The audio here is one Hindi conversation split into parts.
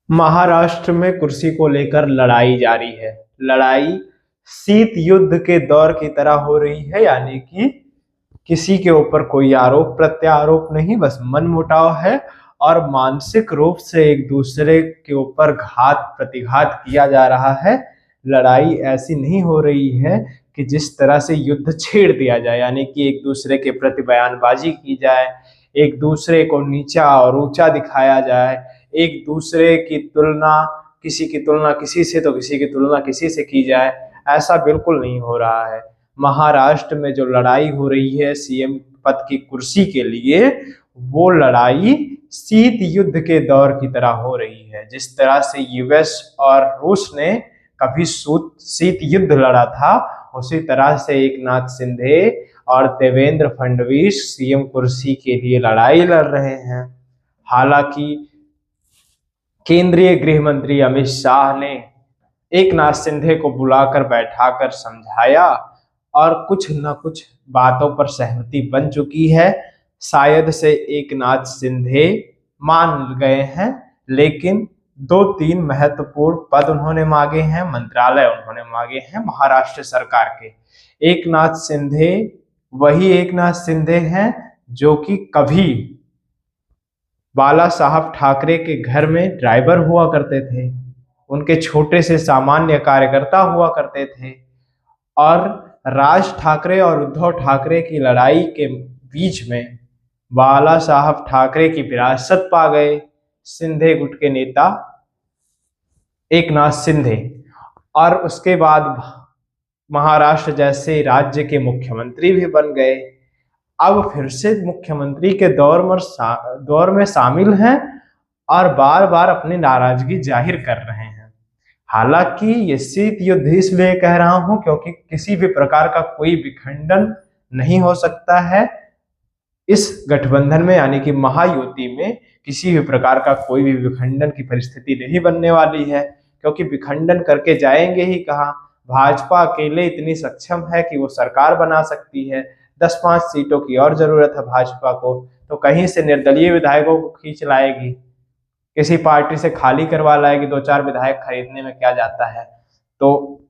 महाराष्ट्र में कुर्सी को लेकर लड़ाई जारी है। लड़ाई शीत युद्ध के दौर की तरह हो रही है, यानी कि किसी के ऊपर कोई आरोप प्रत्यारोप नहीं, बस मनमुटाव है और मानसिक रूप से एक दूसरे के ऊपर घात प्रतिघात किया जा रहा है। लड़ाई ऐसी नहीं हो रही है कि जिस तरह से युद्ध छेड़ दिया जाए, यानी कि एक दूसरे के प्रति बयानबाजी की जाए, एक दूसरे को नीचा और ऊंचा दिखाया जाए, एक दूसरे की तुलना किसी से तो किसी की तुलना किसी से की जाए। ऐसा बिल्कुल नहीं हो रहा है। महाराष्ट्र में जो लड़ाई हो रही है सीएम पद की कुर्सी के लिए, वो लड़ाई शीत युद्ध के दौर की तरह हो रही है। जिस तरह से यूएस और रूस ने कभी शीत युद्ध लड़ा था, उसी तरह से एकनाथ शिंदे और देवेंद्र फडणवीस सीएम कुर्सी के लिए लड़ाई लड़ रहे हैं। हालांकि केंद्रीय गृह मंत्री अमित शाह ने एकनाथ शिंदे को बुलाकर बैठाकर समझाया और कुछ न कुछ बातों पर सहमति बन चुकी है। शायद से एकनाथ शिंदे मान गए हैं, लेकिन 2-3 महत्वपूर्ण पद उन्होंने मांगे हैं, मंत्रालय उन्होंने मांगे हैं महाराष्ट्र सरकार के। एकनाथ शिंदे वही एकनाथ शिंदे हैं जो कि कभी बाला साहब ठाकरे के घर में ड्राइवर हुआ करते थे, उनके छोटे से सामान्य कार्यकर्ता हुआ करते थे, और राज ठाकरे और उद्धव ठाकरे की लड़ाई के बीच में बाला साहब ठाकरे की विरासत पा गए शिंदे गुट के नेता एकनाथ शिंदे, और उसके बाद महाराष्ट्र जैसे राज्य के मुख्यमंत्री भी बन गए। अब फिर से मुख्यमंत्री के दौर में शामिल हैं और बार बार अपनी नाराजगी जाहिर कर रहे हैं। हालांकि ये शीत युद्ध इसलिए कह रहा हूं क्योंकि किसी भी प्रकार का कोई विखंडन नहीं हो सकता है इस गठबंधन में, यानी कि महायुति में किसी भी प्रकार का कोई भी विखंडन की परिस्थिति नहीं बनने वाली है, क्योंकि विखंडन करके जाएंगे ही कहां। भाजपा अकेले इतनी सक्षम है कि वो सरकार बना सकती है। 10-5 सीटों की और जरूरत है भाजपा को, तो कहीं से निर्दलीय विधायकों को खींच लाएगी, किसी पार्टी से खाली करवा लाएगी। 2-4 विधायक खरीदने में क्या जाता है। तो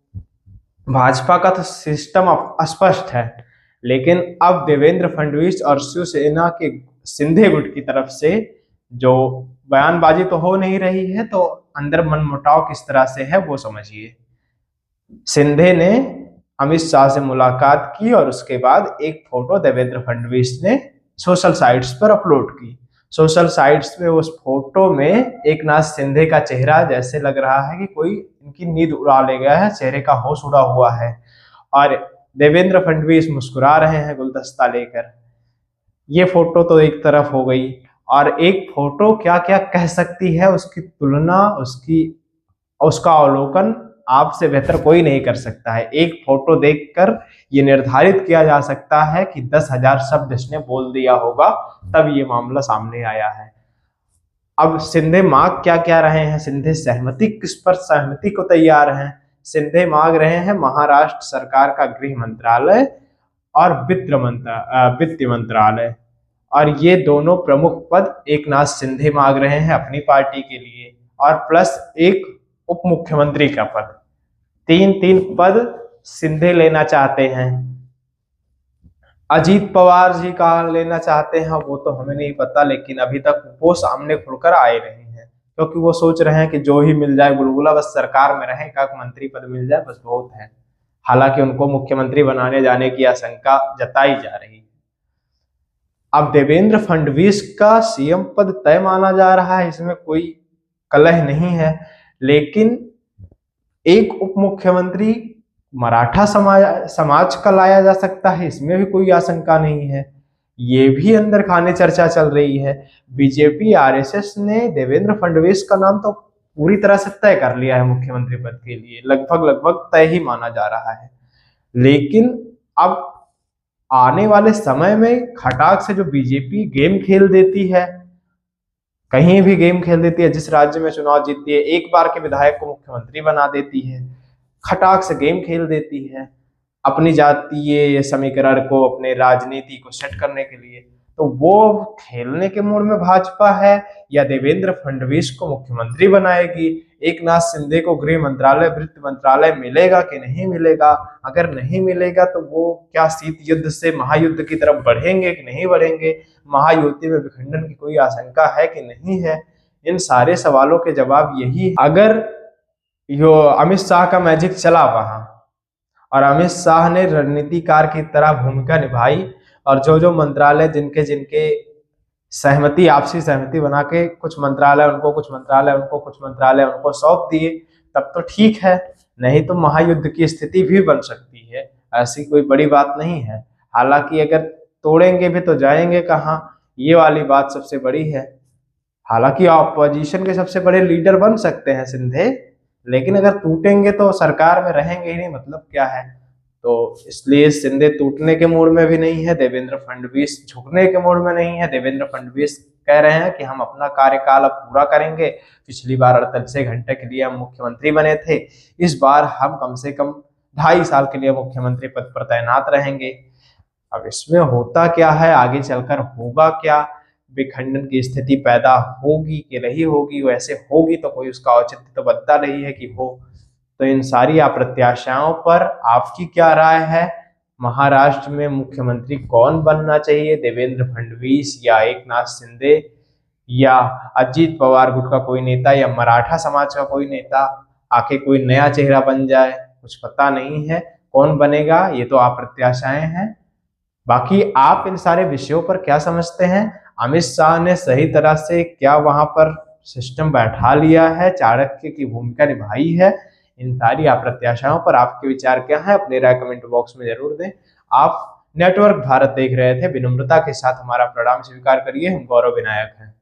भाजपा का तो सिस्टम स्पष्ट है, लेकिन अब देवेंद्र फडणवीस और शिवसेना के शिंदे गुट की तरफ से जो बयानबाजी तो हो नहीं रही है, तो अंदर मनमुटाव किस तरह से है वो समझिए। शिंदे ने अमित शाह से मुलाकात की और उसके बाद एक फोटो देवेंद्र फडणवीस ने सोशल साइट्स पर अपलोड की। सोशल साइट्स पे उस फोटो में एकनाथ शिंदे का चेहरा जैसे लग रहा है कि कोई इनकी नींद उड़ा ले गया है, चेहरे का होश उड़ा हुआ है, और देवेंद्र फडणवीस मुस्कुरा रहे हैं गुलदस्ता लेकर। ये फोटो तो एक तरफ हो गई, और एक फोटो क्या क्या कह सकती है उसकी तुलना, उसका अवलोकन आपसे बेहतर कोई नहीं कर सकता है। एक फोटो देखकर ये निर्धारित किया जा सकता है कि 10,000 शब्द इसने बोल दिया होगा, तब ये मामला सामने आया है। अब शिंदे मांग क्या क्या रहे हैं, शिंदे किस पर सहमति को तैयार हैं। शिंदे मांग रहे हैं महाराष्ट्र सरकार का गृह मंत्रालय और वित्त मंत्रालय, और ये दोनों प्रमुख पद एकनाथ शिंदे मांग रहे हैं अपनी पार्टी के लिए, और प्लस एक उप मुख्यमंत्री का पद। 3-3 पद शिंदे लेना चाहते हैं। अजीत पवार जी का लेना चाहते हैं वो तो हमें नहीं पता, लेकिन अभी तक वो सामने खुलकर आए नहीं हैं, क्योंकि वो सोच रहे हैं कि जो ही मिल जाए गुलगुला, बस सरकार में रहें, का मंत्री पद मिल जाए बस बहुत है। हालांकि उनको मुख्यमंत्री बनाने जाने की आशंका जताई जा रही है। अब देवेंद्र फडणवीस का सीएम पद तय माना जा रहा है, इसमें कोई कलह नहीं है, लेकिन एक उप मुख्यमंत्री मराठा समाज का लाया जा सकता है, इसमें भी कोई आशंका नहीं है। ये भी अंदर खाने चर्चा चल रही है। बीजेपी आरएसएस ने देवेंद्र फडणवीस का नाम तो पूरी तरह से तय कर लिया है मुख्यमंत्री पद के लिए, लगभग तय ही माना जा रहा है। लेकिन अब आने वाले समय में खटाक से जो बीजेपी गेम खेल देती है, कहीं भी गेम खेल देती है, जिस राज्य में चुनाव जीतती है एक बार के विधायक को मुख्यमंत्री बना देती है, खटाक से गेम खेल देती है अपनी जातीय समीकरण को, अपने राजनीति को सेट करने के लिए। तो वो खेलने के मूड में भाजपा है या देवेंद्र फडणवीस को मुख्यमंत्री बनाएगी? एक नाथ शिंदे को गृह मंत्रालय, वित्त मंत्रालय मिलेगा कि नहीं मिलेगा? अगर नहीं मिलेगा तो वो क्या शीत युद्ध से महायुद्ध की तरफ बढ़ेंगे कि नहीं बढ़ेंगे? महायुति में विखंडन की कोई आशंका है कि नहीं है? इन सारे सवालों के जवाब यही, अगर यो अमित शाह का मैजिक चला वहां और अमित शाह ने रणनीतिकार की तरह भूमिका निभाई और जो जो मंत्रालय जिनके जिनके सहमति, आपसी सहमति बना के कुछ मंत्रालय उनको, कुछ मंत्रालय उनको, कुछ मंत्रालय उनको सौंप दिए, तब तो ठीक है। नहीं तो महायुद्ध की स्थिति भी बन सकती है, ऐसी कोई बड़ी बात नहीं है। हालांकि अगर तोड़ेंगे भी तो जाएंगे कहाँ, ये वाली बात सबसे बड़ी है। हालांकि ऑपोजिशन के सबसे बड़े लीडर बन सकते हैं शिंदे, लेकिन अगर टूटेंगे तो सरकार में रहेंगे ही नहीं, मतलब क्या है? तो इसलिए शिंदे टूटने के मूड में भी नहीं है, देवेंद्र फडणवीस झुकने के मूड में नहीं है। देवेंद्र फडणवीस कह रहे हैं कि हम अपना कार्यकाल अब पूरा करेंगे। पिछली बार 48 घंटे के लिए हम मुख्यमंत्री बने थे, इस बार हम कम से कम 2.5 साल के लिए मुख्यमंत्री पद पर तैनात रहेंगे। अब इसमें होता क्या है, आगे चलकर होगा क्या, विखंडन की स्थिति पैदा होगी कि नहीं होगी? वैसे होगी तो कोई उसका औचित्य तो बनता नहीं है कि हो। तो इन सारी अप्रत्याशाओं पर आपकी क्या राय है? महाराष्ट्र में मुख्यमंत्री कौन बनना चाहिए, देवेंद्र फडणवीस या एकनाथ शिंदे या अजीत पवार गुट का कोई नेता या मराठा समाज का कोई नेता? आके कोई नया चेहरा बन जाए, कुछ पता नहीं है कौन बनेगा, ये तो अप्रत्याशाएं हैं। बाकी आप इन सारे विषयों पर क्या समझते हैं? अमित शाह ने सही तरह से क्या वहां पर सिस्टम बैठा लिया है, चाणक्य की भूमिका निभाई है? इन सारी अप्रत्याशाओं पर आपके विचार क्या है, अपने राय कमेंट बॉक्स में जरूर दें। आप नेटवर्क भारत देख रहे थे, विनम्रता के साथ हमारा प्रणाम स्वीकार करिए। हम गौरव विनायक हैं।